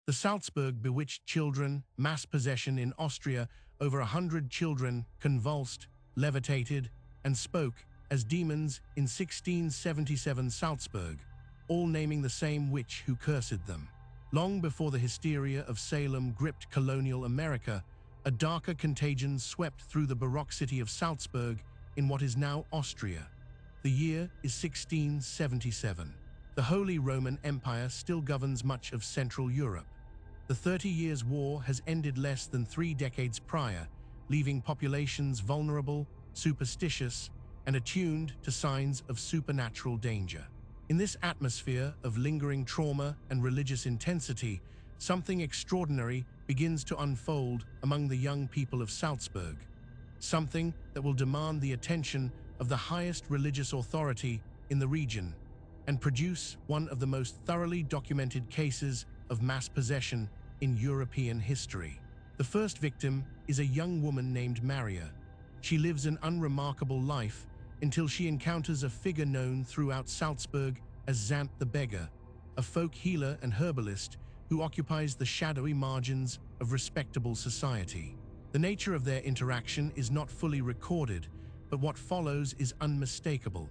The Salzburg bewitched children, mass possession in Austria, over 100 children convulsed, levitated, and spoke as demons in 1677 Salzburg, all naming the same witch who cursed them. Long before the hysteria of Salem gripped colonial America, a darker contagion swept through the Baroque city of Salzburg in what is now Austria. The year is 1677. The Holy Roman Empire still governs much of Central Europe. The 30 Years' War has ended less than 3 decades prior, leaving populations vulnerable, superstitious, and attuned to signs of supernatural danger. In this atmosphere of lingering trauma and religious intensity, something extraordinary begins to unfold among the young people of Salzburg. Something that will demand the attention of the highest religious authority in the region and produce one of the most thoroughly documented cases of mass possession in European history. The first victim is a young woman named Maria. She lives an unremarkable life until she encounters a figure known throughout Salzburg as Zant the Beggar, a folk healer and herbalist who occupies the shadowy margins of respectable society. The nature of their interaction is not fully recorded, but what follows is unmistakable.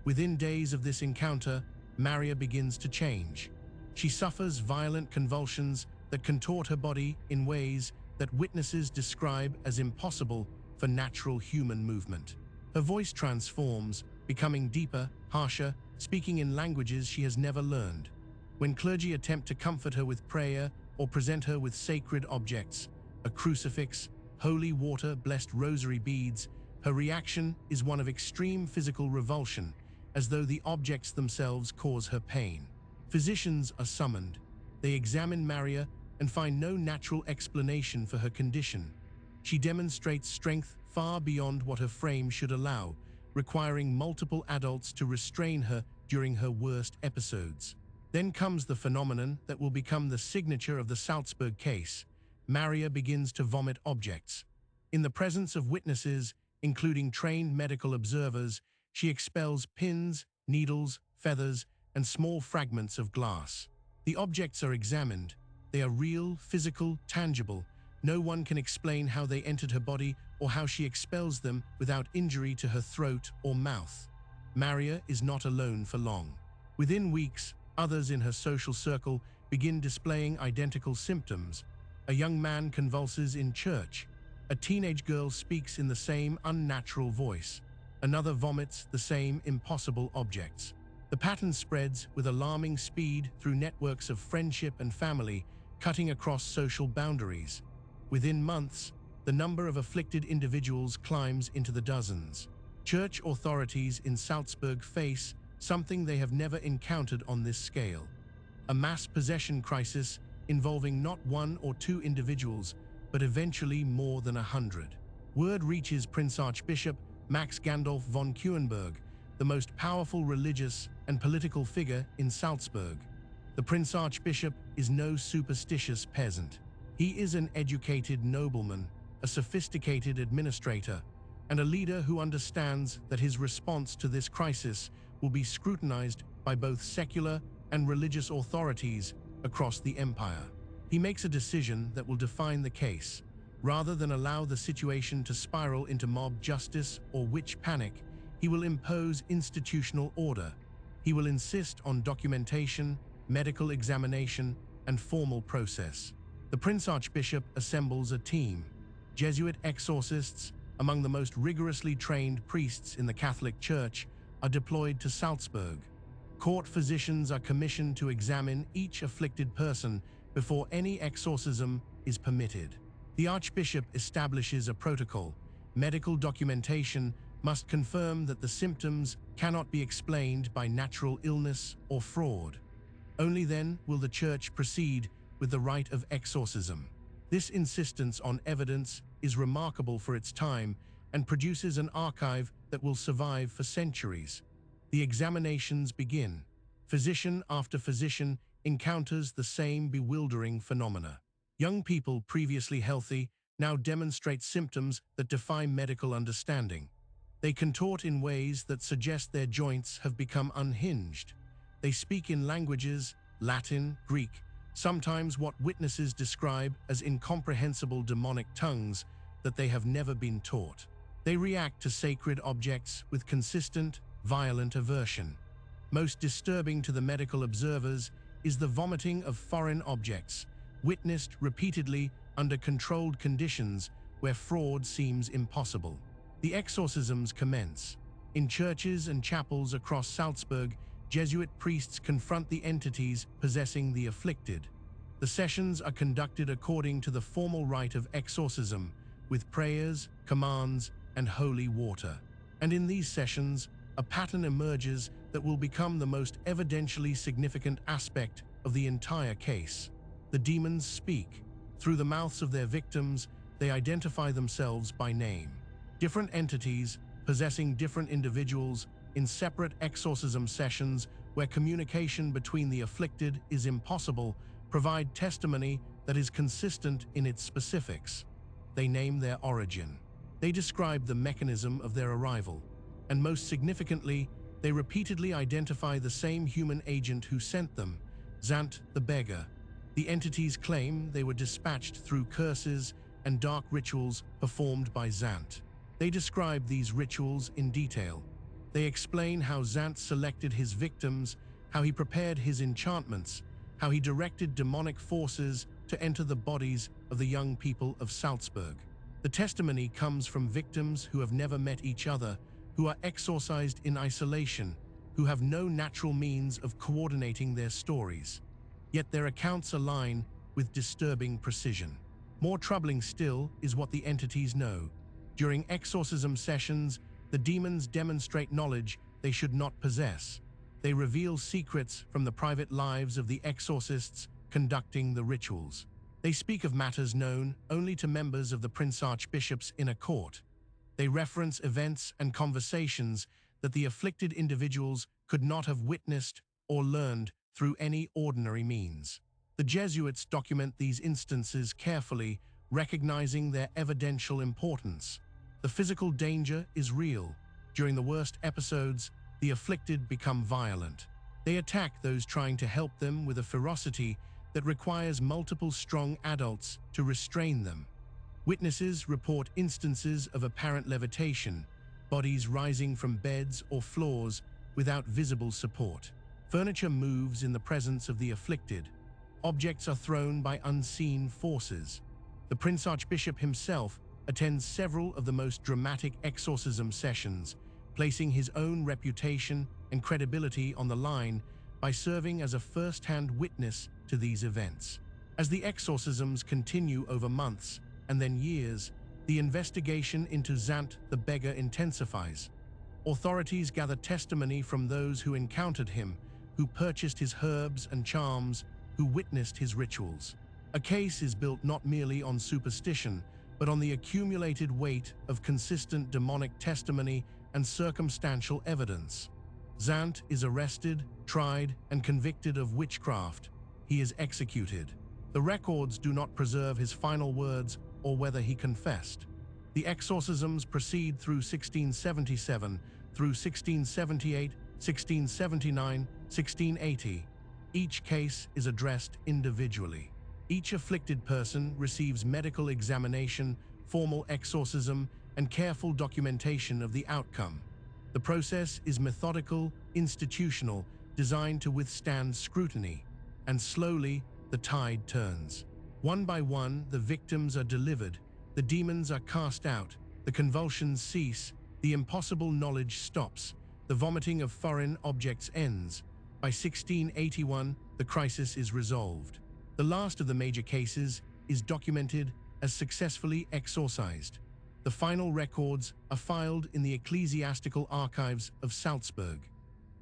Within days of this encounter, Maria begins to change. She suffers violent convulsions that contort her body in ways that witnesses describe as impossible for natural human movement. Her voice transforms, becoming deeper, harsher, speaking in languages she has never learned. When clergy attempt to comfort her with prayer or present her with sacred objects, a crucifix, holy water, blessed rosary beads, her reaction is one of extreme physical revulsion, as though the objects themselves cause her pain. Physicians are summoned. They examine Maria and find no natural explanation for her condition. She demonstrates strength far beyond what her frame should allow, requiring multiple adults to restrain her during her worst episodes. Then comes the phenomenon that will become the signature of the Salzburg case. Maria begins to vomit objects. In the presence of witnesses, including trained medical observers, she expels pins, needles, feathers, and small fragments of glass. The objects are examined. They are real, physical, tangible. No one can explain how they entered her body or how she expels them without injury to her throat or mouth. Maria is not alone for long. Within weeks, others in her social circle begin displaying identical symptoms. A young man convulses in church. A teenage girl speaks in the same unnatural voice. Another vomits the same impossible objects. The pattern spreads with alarming speed through networks of friendship and family, cutting across social boundaries. Within months, the number of afflicted individuals climbs into the dozens. Church authorities in Salzburg face something they have never encountered on this scale: a mass possession crisis involving not 1 or 2 individuals, but eventually more than 100. Word reaches Prince Archbishop Max Gandolf von Kuenberg, the most powerful religious and political figure in Salzburg. The Prince Archbishop is no superstitious peasant. He is an educated nobleman, a sophisticated administrator, and a leader who understands that his response to this crisis will be scrutinized by both secular and religious authorities across the empire. He makes a decision that will define the case. Rather than allow the situation to spiral into mob justice or witch panic, he will impose institutional order. He will insist on documentation, medical examination, and formal process. The Prince Archbishop assembles a team. Jesuit exorcists, among the most rigorously trained priests in the Catholic Church, are deployed to Salzburg. Court physicians are commissioned to examine each afflicted person before any exorcism is permitted. The Archbishop establishes a protocol. Medical documentation must confirm that the symptoms cannot be explained by natural illness or fraud. Only then will the Church proceed with the rite of exorcism. This insistence on evidence is remarkable for its time and produces an archive that will survive for centuries. The examinations begin. Physician after physician encounters the same bewildering phenomena. Young people previously healthy now demonstrate symptoms that defy medical understanding. They contort in ways that suggest their joints have become unhinged. They speak in languages, Latin, Greek, sometimes what witnesses describe as incomprehensible demonic tongues that they have never been taught. They react to sacred objects with consistent, violent aversion. Most disturbing to the medical observers is the vomiting of foreign objects, witnessed repeatedly under controlled conditions where fraud seems impossible. The exorcisms commence. In churches and chapels across Salzburg, Jesuit priests confront the entities possessing the afflicted. The sessions are conducted according to the formal rite of exorcism, with prayers, commands, and holy water. And in these sessions, a pattern emerges that will become the most evidentially significant aspect of the entire case. The demons speak. Through the mouths of their victims, they identify themselves by name. Different entities, possessing different individuals, in separate exorcism sessions where communication between the afflicted is impossible, provide testimony that is consistent in its specifics. They name their origin. They describe the mechanism of their arrival. And most significantly, they repeatedly identify the same human agent who sent them, Zant the beggar. The entities claim they were dispatched through curses and dark rituals performed by Zant. They describe these rituals in detail. They explain how Zant selected his victims, how he prepared his enchantments, how he directed demonic forces to enter the bodies of the young people of Salzburg. The testimony comes from victims who have never met each other, who are exorcised in isolation, who have no natural means of coordinating their stories. Yet their accounts align with disturbing precision. More troubling still is what the entities know. During exorcism sessions, the demons demonstrate knowledge they should not possess. They reveal secrets from the private lives of the exorcists conducting the rituals. They speak of matters known only to members of the Prince Archbishop's inner court. They reference events and conversations that the afflicted individuals could not have witnessed or learned through any ordinary means. The Jesuits document these instances carefully, recognizing their evidential importance. The physical danger is real. During the worst episodes, the afflicted become violent. They attack those trying to help them with a ferocity that requires multiple strong adults to restrain them. Witnesses report instances of apparent levitation, bodies rising from beds or floors without visible support. Furniture moves in the presence of the afflicted. Objects are thrown by unseen forces. The Prince Archbishop himself attends several of the most dramatic exorcism sessions, placing his own reputation and credibility on the line by serving as a first-hand witness to these events. As the exorcisms continue over months and then years, the investigation into Zant the beggar intensifies. Authorities gather testimony from those who encountered him, who purchased his herbs and charms, who witnessed his rituals. A case is built not merely on superstition, but on the accumulated weight of consistent demonic testimony and circumstantial evidence. Zant is arrested, tried, and convicted of witchcraft. He is executed. The records do not preserve his final words or whether he confessed. The exorcisms proceed through 1677, through 1678, 1679, 1680. Each case is addressed individually. Each afflicted person receives medical examination, formal exorcism, and careful documentation of the outcome. The process is methodical, institutional, designed to withstand scrutiny, and slowly the tide turns. One by one, the victims are delivered, the demons are cast out, the convulsions cease, the impossible knowledge stops, the vomiting of foreign objects ends. By 1681, the crisis is resolved. The last of the major cases is documented as successfully exorcised. The final records are filed in the ecclesiastical archives of Salzburg.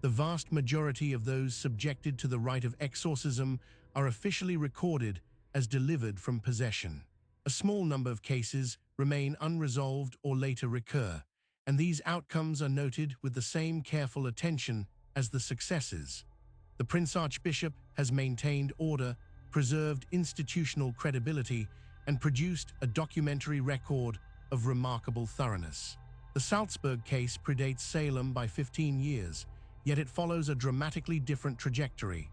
The vast majority of those subjected to the rite of exorcism are officially recorded as delivered from possession. A small number of cases remain unresolved or later recur, and these outcomes are noted with the same careful attention as the successes. The Prince Archbishop has maintained order, preserved institutional credibility, and produced a documentary record of remarkable thoroughness. The Salzburg case predates Salem by 15 years, yet it follows a dramatically different trajectory.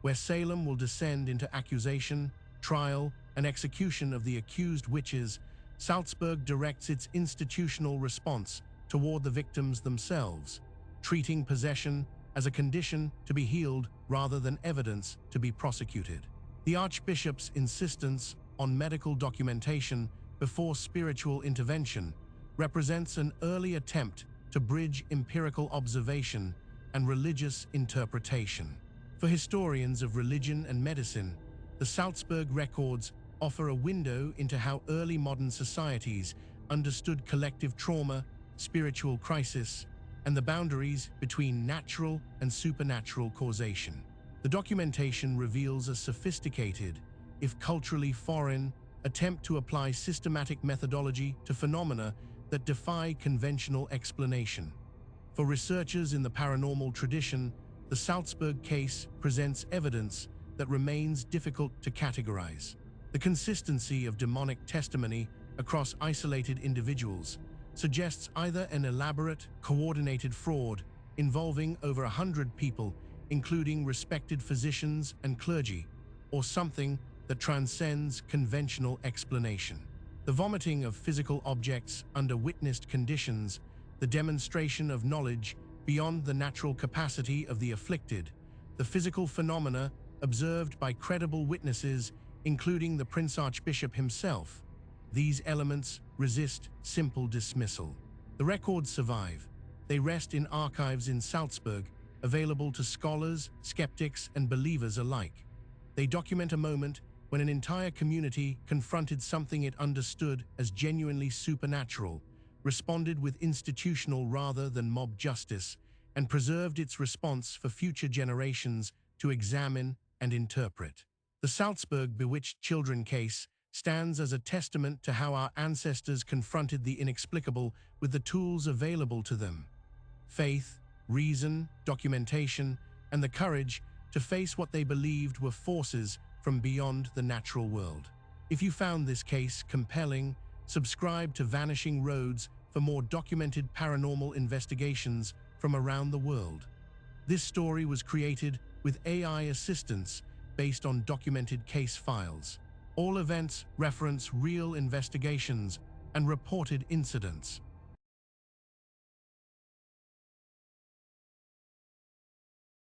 where Salem will descend into accusation, trial, and execution of the accused witches, Salzburg directs its institutional response toward the victims themselves, treating possession as a condition to be healed rather than evidence to be prosecuted. The Archbishop's insistence on medical documentation before spiritual intervention represents an early attempt to bridge empirical observation and religious interpretation. For historians of religion and medicine, the Salzburg records offer a window into how early modern societies understood collective trauma, spiritual crisis, and the boundaries between natural and supernatural causation. The documentation reveals a sophisticated, if culturally foreign, attempt to apply systematic methodology to phenomena that defy conventional explanation. For researchers in the paranormal tradition, the Salzburg case presents evidence that remains difficult to categorize. The consistency of demonic testimony across isolated individuals suggests either an elaborate, coordinated fraud involving over 100 people, including respected physicians and clergy, or something that transcends conventional explanation. The vomiting of physical objects under witnessed conditions, the demonstration of knowledge beyond the natural capacity of the afflicted, the physical phenomena observed by credible witnesses, including the Prince Archbishop himself. These elements resist simple dismissal. The records survive. They rest in archives in Salzburg, available to scholars, skeptics, and believers alike. They document a moment when an entire community confronted something it understood as genuinely supernatural, responded with institutional rather than mob justice, and preserved its response for future generations to examine and interpret. The Salzburg bewitched children case stands as a testament to how our ancestors confronted the inexplicable with the tools available to them: faith, reason, documentation, and the courage to face what they believed were forces from beyond the natural world. If you found this case compelling, subscribe to Vanishing Roads for more documented paranormal investigations from around the world. This story was created with AI assistance based on documented case files. All events reference real investigations and reported incidents.